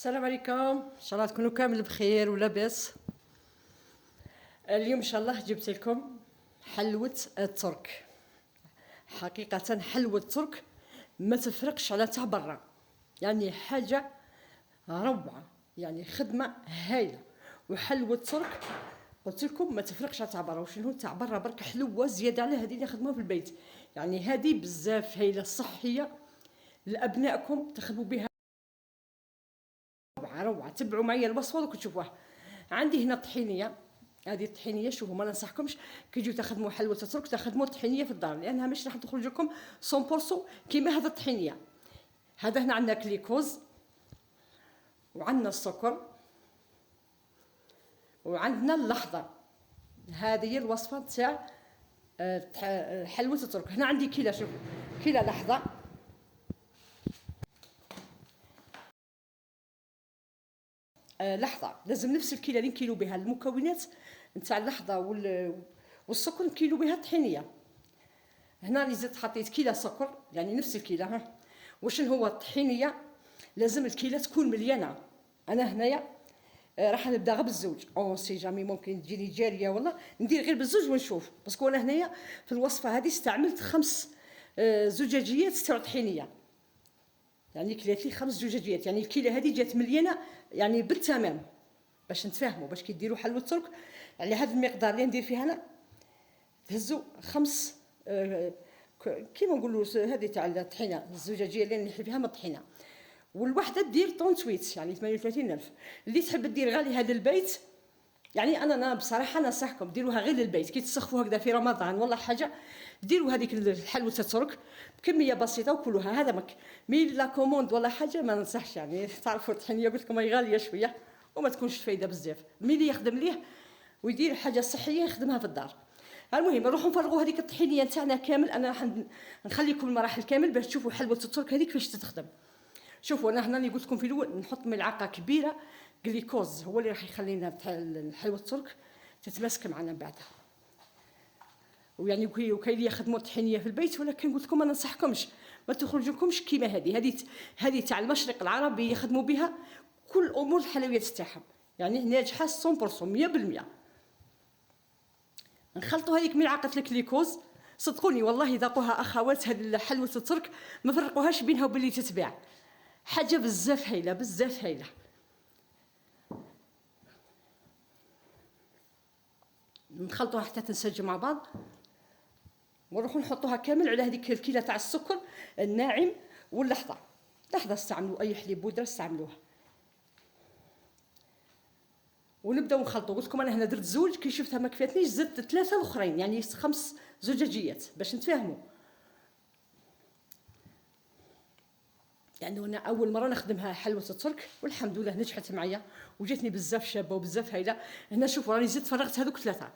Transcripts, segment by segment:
السلام عليكم، ان شاء الله تكونوا كامل بخير ولاباس. اليوم ان شاء الله جبت لكم حلوة الترك. حقيقة حلوة الترك ما تفرقش على تاع برا، يعني حاجة روعة، يعني خدمة هايلة. وحلوة الترك قلت لكم ما تفرقش على تاع برا، وشنو تاع برا برك حلوة زيادة على هذه اللي خدموها في البيت. يعني هذه بزاف هايلة صحية لأبنائكم، تخدموا بها روعة. تبعوا معايا الوصفه دوك تشوفوها. عندي هنا طحينيه، هذه الطحينيه شوفوا ما ننصحكمش كي تجيو تخدموا حلوه الترك تخدموا الطحينيه في الدار، لانها مش راح تخرج لكم 100% كيما هذا الطحينيه. هذا هنا عندنا كليكوز، وعندنا السكر، وعندنا اللحظه. هذه هي الوصفه تاع حلوه الترك. هنا عندي كيله، شوفوا كيله لحظه، لحظه لازم نفس الكيله اللي نكيلو بها المكونات نتاع اللحظه والسكر نكيلو بها الطحينيه. هنا اللي زدت حطيت كيله سكر، يعني نفس الكيله. ها واش هو الطحينيه لازم الكيله تكون مليانه. انا هنايا راح نبدا غير بالزوج، اون سي جامي ممكن تجيني جاريه والله ندير غير بالزوج ونشوف. باسكو انا هنايا في الوصفه هذه استعملت 5 زجاجيات تاع طحينيه، يعني كلات لي 5 زجاجيات، يعني الكيله هذه جات مليانه يعني بالتمام. باش نتفاهموا باش كي ديروا حلوه الترك يعني هذا المقدار اللي ندير فيه انا تهزوا 5 كيما نقولوا هذه تاع الطحينه الزجاجيه اللي نحي فيها من الطحينه، والوحده دير 38 يعني 38000. اللي تحب دير غالي هذا البيت، يعني انا بصراحه ننصحكم ديروها غير للبيت كي تسخفوا هكذا في رمضان ولا حاجه، ديروا هذيك الحلوه الترك بكميه بسيطه وكلوها. هذا مك مي لا كوموند ولا حاجه ما ننصحش، يعني تعرفوا الطحينيه قلت لكم هي غاليه شويه وما تكونش فايده بزاف. مي اللي يخدم ليه ويدير حاجه صحيه يخدمها في الدار. المهم نروحوا نفرغوا هذيك الطحينيه نتاعنا كامل. انا راح نخليكم المراحل كامل باش تشوفوا حلوه الترك هذيك كيفاش تتخدم. شوفوا انا هنا اللي قلت لكم في الاول نحط ملعقه كبيره جليكوز، هو اللي راح يخلينا الحلوه الترك تتماسك معنا من بعدها. ويعني وكاين اللي يخدموا الطحينيه في البيت، ولكن قلت لكم ما ننصحكمش ما تخرج لكمش كيما هذه تاع المشرق العربي يخدموا بها كل امور الحلويات تاعهم، يعني ناجحه 100%. نخلطوا هذيك ملعقه الكليكوز، صدقوني والله ذاقوها اخوات هذه حلوه الترك ما فرقوهاش بينها وبين اللي تتباع، حاجه بزاف هايله بزاف هايله. نخلطوها حتى تنسجم مع بعض، ونروحوا نحطوها كامل على هذيك الكيله تاع السكر الناعم واللحظه. لحظه استعملوا اي حليب بودره استعملوها، ونبداو نخلطوا. قلت لكم انا هنا درت زوج، كي شفتها ما كفاتنيش زدت 3 الاخرين، يعني 5 زجاجيات باش نتفاهموا. يعني انا اول مره نخدمها حلوه الترك والحمد لله نجحت معايا وجاتني بزاف شابه وبزاف هايله. هنا شوفوا راني زدت فرغت هذوك 3.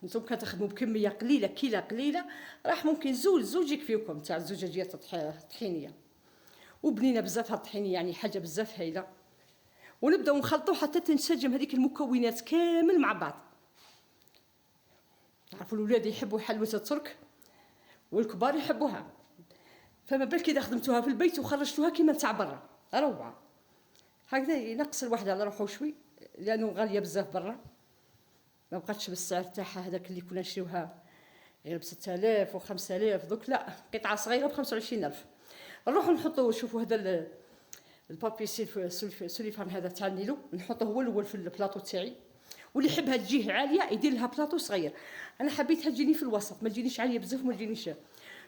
نتوما كتخدموا بكميه قليله كيله قليله راح ممكن زوج يكفيكم تاع الزجاجيات الطحينيه. وبنينه بزاف هاد الطحينيه، يعني حاجه بزاف هايله. ونبداو نخلطوا حتى تنسجم هذيك المكونات كامل مع بعض. تعرفوا الاولاد يحبوا حلوه الترك والكبار يحبوها، فما بالك اذا خدمتوها في البيت وخرجتوها كيما تاع برا روعه. هكذا ينقص الواحد على روحو شوي لانه غاليه بزاف برا، ما بقاتش بالسعر تاعها هذاك اللي كنا نشريوها غير ب 6000 و 5000. دوك لا قطعه صغيره ب 25000. نروحوا نحطوا شوفوا هذا البابي سوليفان هذا تاع النيلو نحطه هو الاول في البلاطو تاعي، واللي يحبها تجيه عاليه يدير لها بلاطو صغير. انا حبيتها تجيني في الوسط، ما تجينيش عاليه بزاف وما تجينيش.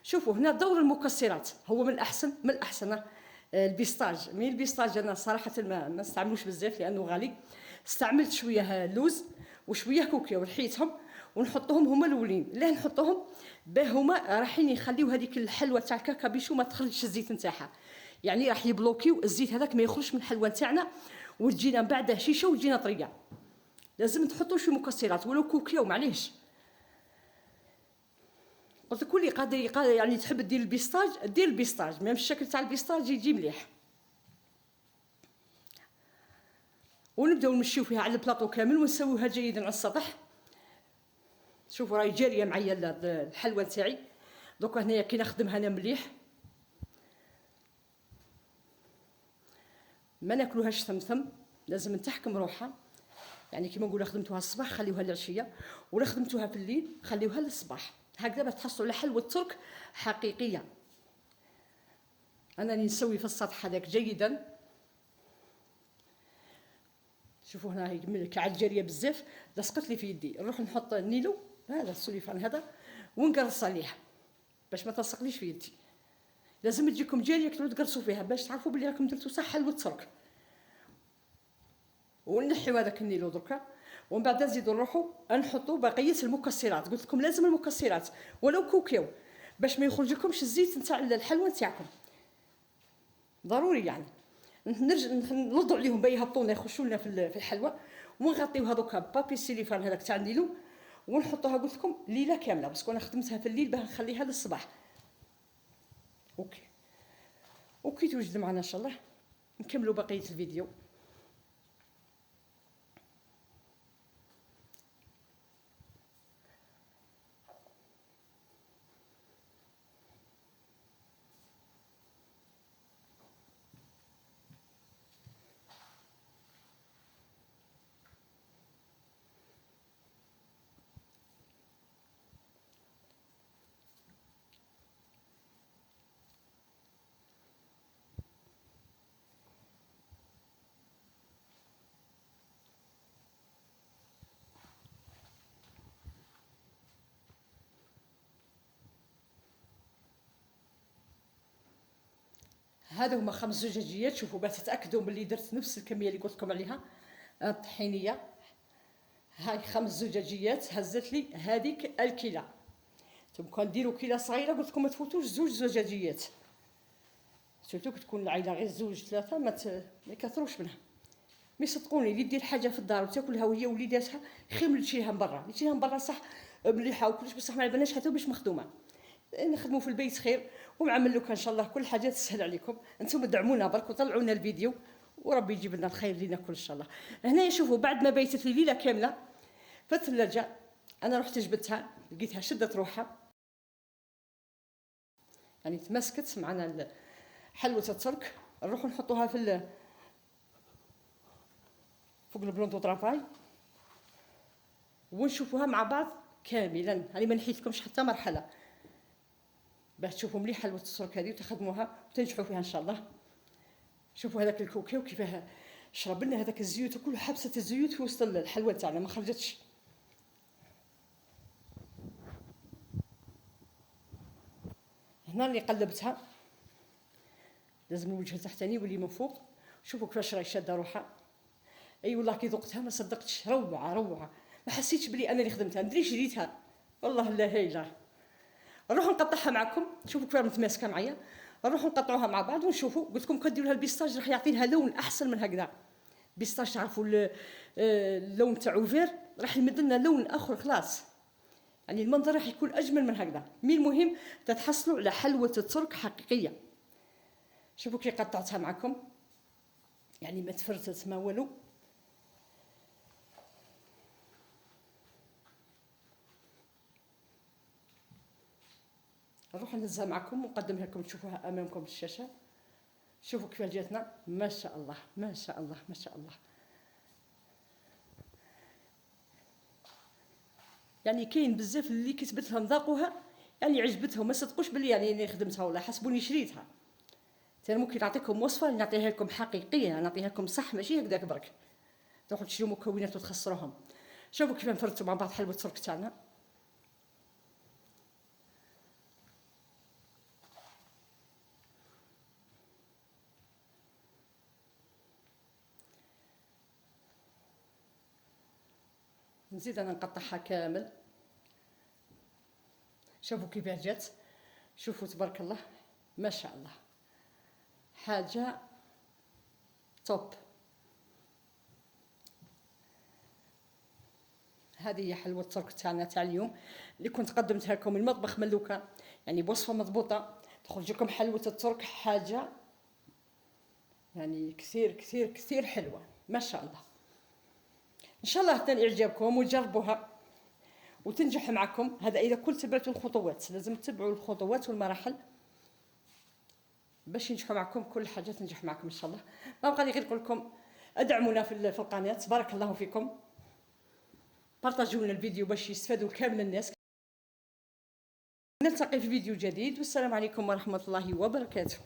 شوفوا هنا دور المكسرات هو من الاحسن البيستاج. من البيستاج انا صراحه ما نستعملوش بزاف لانه غالي. استعملت شويه لوز وشويه كوكيا ورحيتهم ونحطهم هما الاولين. ليه نحطهم؟ باه هما رايحين يخليو هذيك الحلوه تاع الكاكابيشو ما تخرجش الزيت نتاعها، يعني راح يبلوكيو الزيت هذاك ما يخرجش من الحلوه تاعنا وتجينا من بعد هشيشه وتجينا طريه. لازم تحطوا شي مكسرات ولو كوكيا ومعليش. قلت لك اللي قادر يعني تحب دير البيستاج دير البيستاج، ميم الشكل تاع البيستاج يجي مليح. ونبداو نمشيو فيها على البلاطو كامل ونسويوها جيدا على السطح. شوفوا راهي جاريه معايا الحلوه تاعي. دوكا هنايا كي نخدمها انا مليح ما ناكلوهاش ثمثم، لازم نتحكم روحها. يعني كيما نقولوا خدمتوها الصباح خليوها للعشيه، ولا خدمتوها في الليل خليوها للصباح. هكذا باش تحصلوا على حلوى ترك حقيقيه. انا نسوي في السطح هذاك جيدا. شوفوا هنا هي كعجاريه بزاف لصقت لي في يدي. نروح نحط النيلو هذا السوليفان هذا ونقرص عليه باش ما تلصقليش في يدي. لازم تجيكم جاريه تعودوا تقرصوا فيها باش تعرفوا بلي راكم درتوا صح حلوى ترك. ونحيو هذاك النيلو دركا، ومن بعد نزيدوا نروحوا نحطوا بقيه المكسرات. قلت لكم لازم المكسرات ولو كوكيو باش ما يخرجلكمش الزيت نتاع الحلوى نتاعكم، ضروري يعني. نوضعوا عليهم باي يهبطونا يخشوا لنا في الحلوى، ونغطيو هذوك بابي سيليفان هذاك تاع النيلو، ونحطوها قلت لكم ليله كامله باسكو انا خدمتها في الليل باه نخليها للصباح. اوكي توجد معنا ان شاء الله. نكملوا بقيه الفيديو. هذا هما 5 زجاجيات. شوفوا باش تتاكدوا بلي درت نفس الكميه اللي قلت لكم عليها. الطحينيه هاي 5 زجاجيات هزت لي هذيك الكيله. نتوما كون ديروا كيله صغيره قلت لكم ما تفوتوش 2 زجاجيات، سورتو تكون العائله غير 2 3 ما يكثروش منها. مي صدقوني اللي دير حاجه في الدار وتاكلها وهي وليداتها خير من اللي تشريها من برا. اللي تشريها من برا صح مليحه وكلش بصح ما عندناش حتى باش مخدومه. نخدموا في البيت خير ونعمل لكم ان شاء الله كل حاجه تسهل عليكم. انتم دعمونا برك وطلعوا لنا الفيديو وربي يجيب لنا الخير اللي ناكل ان شاء الله. هنا شوفوا بعد ما بيتت لي ليله كامله في الثلاجه انا رحت جبتها لقيتها شدت روحها، يعني تمسكت معنا حلوه الترك. نروحوا نحطوها فوق البلوندو طرافاي ونشوفوها مع بعض كاملا. هاني ما نحيتلكمش حتى مرحله باش تشوفوا مليح حلوه الترك هذه وتخدموها وتنجحوا فيها ان شاء الله. شوفوا هذاك الكوكيو كيفاه شرب لنا هذاك الزيوت كله، حبست الزيوت في وسط الحلوى تاعنا ما خرجتش. هنا اللي قلبتها لازم الوجه تحتاني واللي من فوق. شوفوا كيفاش راهي شاده روحها. اي والله كي ذقتها ما صدقتش، روعه روعه. ما حسيتش بلي انا اللي خدمتها، ندري شريتها والله لا هايله. نروح نقطعها معكم. شوفوا كيف متماسكه معايا. نروح نقطعوها مع بعض ونشوفوا. قلت لكم كديروا لها البيستاج راح يعطي لها لون احسن من هكذا. بيستاج تعرفوا اللون تاعو فير راح يمد لنا لون اخر خلاص، يعني المنظر راح يكون اجمل من هكذا. مي المهم تتحصلوا على حلوه الترك حقيقيه. شوفوا كي قطعتها معكم، يعني ما تفرتت ما والو. نروح نهزها معكم ونقدمها لكم تشوفوها امامكم في الشاشه. شوفوا كيف جاتنا، ما شاء الله ما شاء الله ما شاء الله. يعني كاين بزاف اللي كتبت لهم ذاقوها يعني عجبتهم، ما صدقوش بلي يعني اني خدمتها ولا حسبوني شريتها. انا ممكن نعطيكم وصفه نعطيها لكم حقيقيه، نعطيها لكم صح ماشي هكذاك برك تروحوا تشريو مكونات وتخسروهم. شوفوا كيف نفرتوا مع بعض حلوه الترك تاعنا. نزيد انا نقطعها كامل. شوفوا كيف جات، شوفوا تبارك الله ما شاء الله حاجه توب. هذه هي حلوه الترك تاعنا تاع اليوم اللي كنت قدمتها لكم. المطبخ ملوكه يعني بوصفه مضبوطه تخرج لكم حلوه الترك حاجه يعني كثير كثير كثير حلوه ما شاء الله. ان شاء الله تنال اعجابكم وتجربوها وتنجح معكم. هذا اذا كل تبعتوا الخطوات، لازم تتبعوا الخطوات والمراحل باش ينجحوا معكم كل حاجه تنجح معكم ان شاء الله. ما بقى لي غير نقول لكم ادعمونا في القناه، بارك الله فيكم، بارطاجيو لنا الفيديو باش يستفادوا كامل الناس. نلتقي في فيديو جديد، والسلام عليكم ورحمه الله وبركاته.